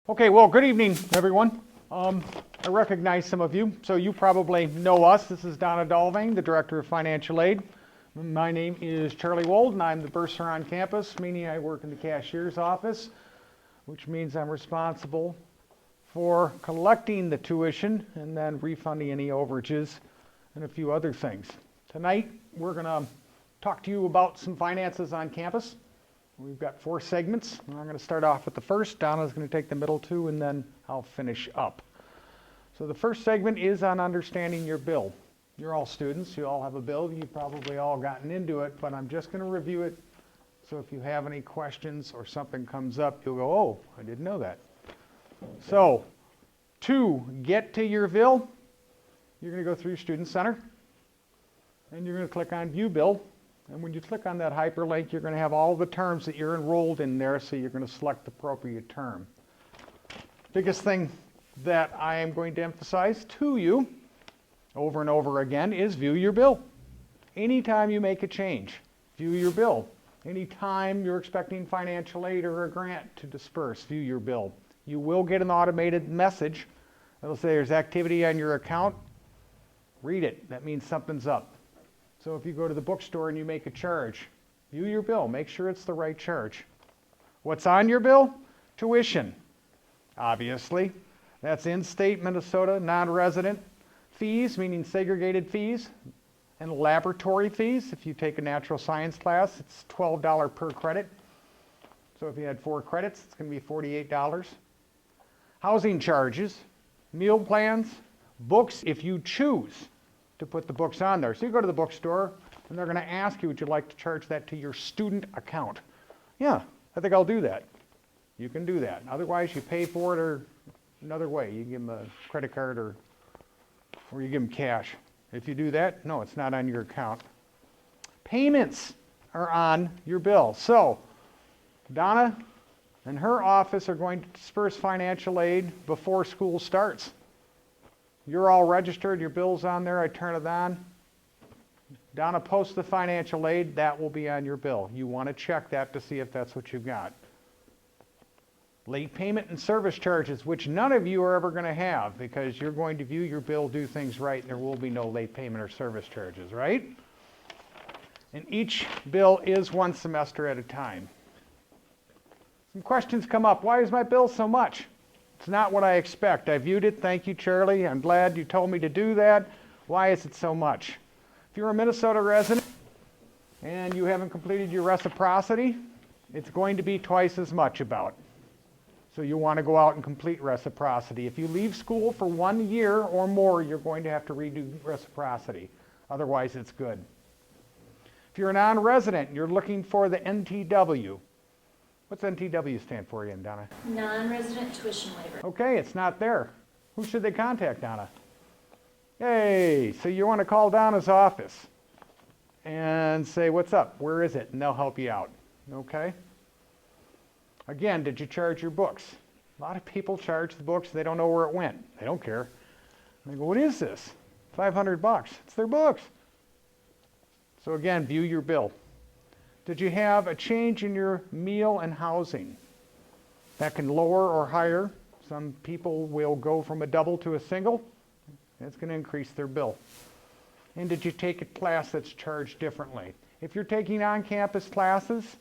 Okay, well, good evening, everyone. I recognize some of you, so you probably know us. This is Donna Dolving, the Director of Financial Aid. My name is Charlie Wold, and I'm the bursar on campus, meaning I work in the cashier's office, which means I'm responsible for collecting the tuition and then refunding any overages and a few other things. Tonight, we're going to talk to you about some finances on campus. We've got 4 segments. I'm going to start off with the first. Donna's going to take the middle 2, and then I'll finish up. So the first segment is on understanding your bill. You're all students. You all have a bill. You've probably all gotten into it, but I'm just going to review it. So if you have any questions or something comes up, you'll go, oh, I didn't know that. So to get to your bill, you're going to go through your Student Center, and you're going to click on View Bill. And when you click on that hyperlink, you're going to have all the terms that you're enrolled in there, so you're going to select the appropriate term. Biggest thing that I am going to emphasize to you over and over again is view your bill. Anytime you make a change, view your bill. Anytime you're expecting financial aid or a grant to disperse, view your bill. You will get an automated message that'll say there's activity on your account. Read it. That means something's up. So if you go to the bookstore and you make a charge, view your bill. Make sure it's the right charge. What's on your bill? Tuition. Obviously. That's in-state Minnesota non-resident fees, meaning segregated fees, and laboratory fees. If you take a natural science class, it's $12 per credit. So if you had 4 credits, it's going to be $48. Housing charges, meal plans, books if you choose to put the books on there. So you go to the bookstore and they're going to ask you, would you like to charge that to your student account? Yeah, I think I'll do that. You can do that. Otherwise, you pay for it or another way. You give them a credit card or you give them cash. If you do that, no, it's not on your account. Payments are on your bill. So Donna and her office are going to disperse financial aid before school starts. You're all registered, your bill's on there, I turn it on. Donna posts the financial aid, that will be on your bill. You want to check that to see if that's what you've got. Late payment and service charges, which none of you are ever going to have because you're going to view your bill, do things right, and there will be no late payment or service charges, right? And each bill is 1 semester at a time. Some questions come up. Why is my bill so much? It's not what I expect. I viewed it. Thank you, Charlie. I'm glad you told me to do that. Why is it so much? If you're a Minnesota resident and you haven't completed your reciprocity, it's going to be twice as much about. So you want to go out and complete reciprocity. If you leave school for 1 year or more, you're going to have to redo reciprocity. Otherwise, it's good. If you're a non-resident and you're looking for the NTW, what's NTW stand for again, Donna? Non-resident tuition waiver. Okay, it's not there. Who should they contact, Donna? Hey, so you want to call Donna's office and say, what's up? Where is it? And they'll help you out. Okay? Again, did you charge your books? A lot of people charge the books. They don't know where it went. They don't care. And they go, what is this? $500. It's their books. So again, view your bill. Did you have a change in your meal and housing? That can lower or higher. Some people will go from a double to a single. It's going to increase their bill. And did you take a class that's charged differently? If you're taking on-campus classes,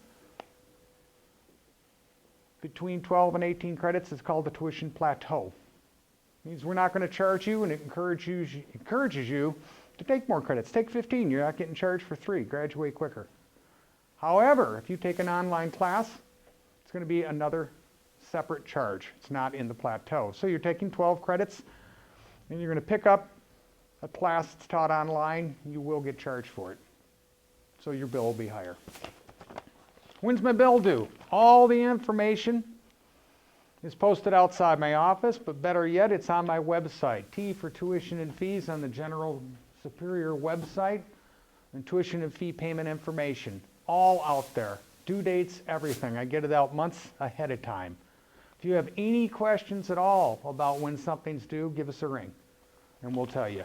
between 12 and 18 credits, it's called the tuition plateau. It means we're not going to charge you, and it encourages you to take more credits. Take 15. You're not getting charged for 3. Graduate quicker. However, if you take an online class, it's going to be another separate charge. It's not in the plateau. So you're taking 12 credits, and you're going to pick up a class that's taught online. You will get charged for it. So your bill will be higher. When's my bill due? All the information is posted outside my office, but better yet, it's on my website. T for tuition and fees on the General Superior website, and tuition and fee payment information. All out there. Due dates, everything. I get it out months ahead of time. If you have any questions at all about when something's due, give us a ring and we'll tell you.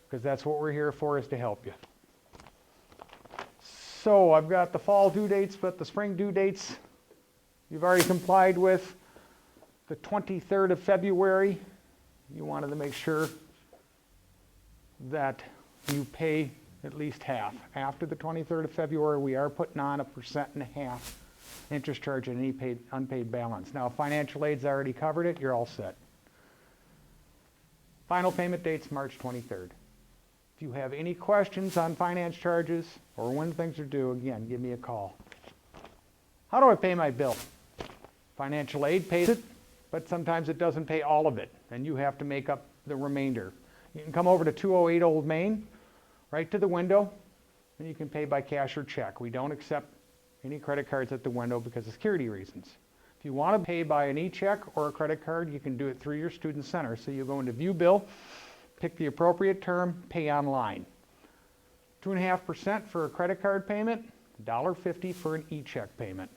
Because that's what we're here for, is to help you. So I've got the fall due dates, but the spring due dates you've already complied with. the 23rd of February, you wanted to make sure that you pay at least half. After the 23rd of February, we are putting on a 1.5% interest charge on any unpaid balance. Now, if financial aid's already covered it, you're all set. Final payment date's March 23rd. If you have any questions on finance charges or when things are due, again, give me a call. How do I pay my bill? Financial aid pays it, but sometimes it doesn't pay all of it, and you have to make up the remainder. You can come over to 208 Old Main, right to the window, and you can pay by cash or check. We don't accept any credit cards at the window because of security reasons. If you want to pay by an e-check or a credit card, you can do it through your student center. So you go into View Bill, pick the appropriate term, pay online. 2.5% for a credit card payment, $1.50 for an e-check payment.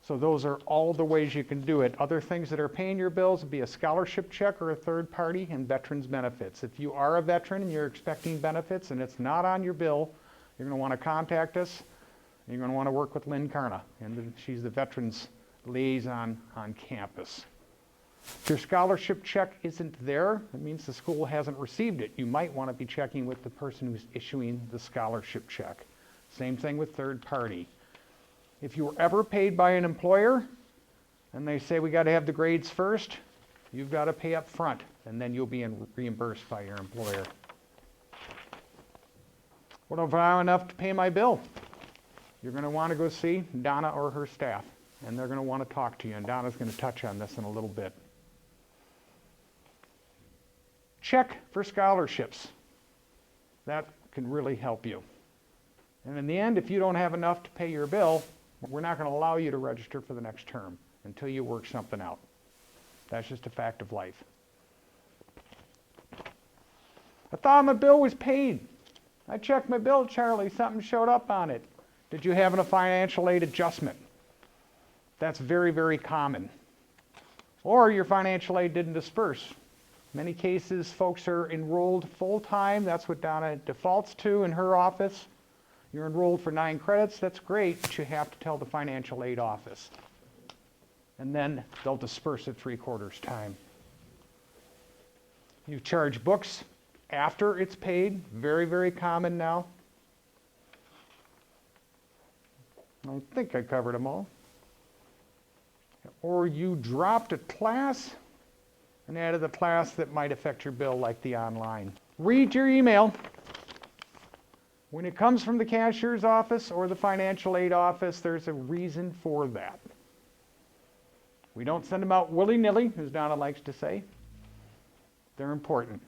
So those are all the ways you can do it. Other things that are paying your bills would be a scholarship check or a third party and veterans benefits. If you are a veteran and you're expecting benefits and it's not on your bill, you're going to want to contact us. You're going to want to work with Lynn Karna, and she's the veterans liaison on campus. If your scholarship check isn't there, it means the school hasn't received it. You might want to be checking with the person who's issuing the scholarship check. Same thing with third party. If you were ever paid by an employer and they say we got to have the grades first, you've got to pay up front and then you'll be reimbursed by your employer. What if I have enough to pay my bill? You're going to want to go see Donna or her staff, and they're going to want to talk to you, and Donna's going to touch on this in a little bit. Check for scholarships. That can really help you. And in the end, if you don't have enough to pay your bill, we're not going to allow you to register for the next term until you work something out. That's just a fact of life. I thought my bill was paid. I checked my bill, Charlie. Something showed up on it. Did you have a financial aid adjustment? That's very, very common. Or your financial aid didn't disperse. Many cases, folks are enrolled full-time. That's what Donna defaults to in her office. You're enrolled for 9 credits. That's great, but you have to tell the financial aid office. And then they'll disperse at 3/4 time. You charge books after it's paid. Very, very common now. I think I covered them all. Or you dropped a class and added a class that might affect your bill, like the online. Read your email. When it comes from the cashier's office or the financial aid office, there's a reason for that. We don't send them out willy-nilly, as Donna likes to say. They're important.